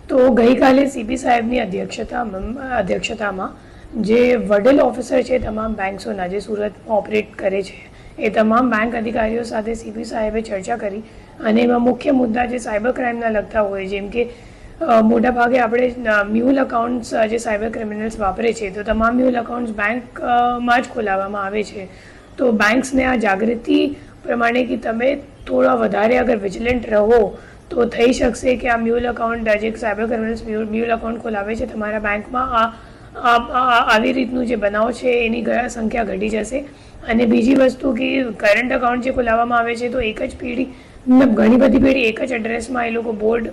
તો ગઈકાલે સીપી સાહેબની અધ્યક્ષતામાં જે વડીલ ઓફિસર છે તમામ બેંક્સોના જે સુરતમાં ઓપરેટ કરે છે એ તમામ બેંક અધિકારીઓ સાથે સીપી સાહેબે ચર્ચા કરી અને એમાં મુખ્ય મુદ્દા જે સાયબર ક્રાઇમના લગતા હોય, જેમ કે મોટાભાગે આપણે મ્યુલ અકાઉન્ટ્સ જે સાયબર ક્રિમિનલ્સ વાપરે છે તો તમામ મ્યુલ અકાઉન્ટ્સ બેંકમાં જ ખોલાવવામાં આવે છે. તો બેંક્સને આ જાગૃતિ પ્રમાણે કે તમે થોડા વધારે અગર વિજિલન્ટ રહો તો થઈ શકશે કે આ મ્યુલ અકાઉન્ટ જે સાયબર ક્રિમિનલ્સ મ્યુલ અકાઉન્ટ ખોલાવે છે તમારા બેંકમાં આવી રીતનું જે બનાવ છે એની સંખ્યા ઘટી જશે. અને બીજી વસ્તુ કે કરંટ અકાઉન્ટ જે ખોલાવવામાં આવે છે તો એક જ પેઢી ઘણી બધી પેઢી એક જ એડ્રેસમાં એ લોકો બોર્ડ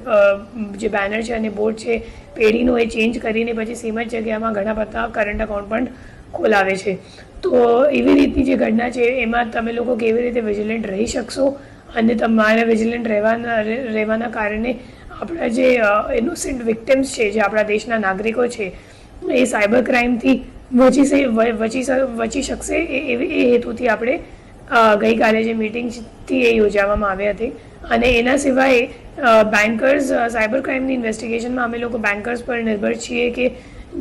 જે બેનર છે અને બોર્ડ છે પેઢીનું એ ચેન્જ કરીને પછી સેમ જ જગ્યામાં ઘણા બધા કરંટ અકાઉન્ટ પણ ખોલાવે છે. તો એવી રીતની જે ઘટના છે એમાં તમે લોકો કેવી રીતે વિજિલન્ટ રહી શકશો અને તમારે વિજિલન્ટ રહેવાના કારણે આપણા જે ઇનોસેન્ટ વિક્ટિમ્સ છે, જે આપણા દેશના નાગરિકો છે, એ સાયબર ક્રાઇમથી વચી શકશે એ હેતુથી આપણે ગઈકાલે જે મિટિંગથી એ યોજવામાં આવી હતી. અને એના સિવાય બેન્કર્સ સાયબર ક્રાઇમની ઇન્વેસ્ટિગેશનમાં અમે લોકો બેન્કર્સ પર નિર્ભર છીએ કે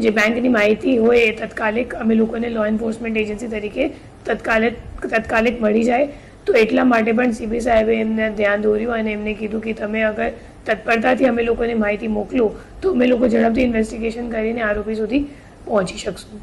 જે બેંકની માહિતી હોય એ તત્કાલિક અમે લોકોને લો એન્ફોર્સમેન્ટ એજન્સી તરીકે તત્કાલિક મળી જાય. તો એટલા માટે પણ સીબી સાહેબે એમને ધ્યાન દોર્યું અને એમને કીધું કે તમે અગર તત્પરતાથી અમે લોકોને માહિતી મોકલો તો અમે લોકો ઝડપથી ઇન્વેસ્ટિગેશન કરીને આરોપી સુધી પહોંચી શકશું.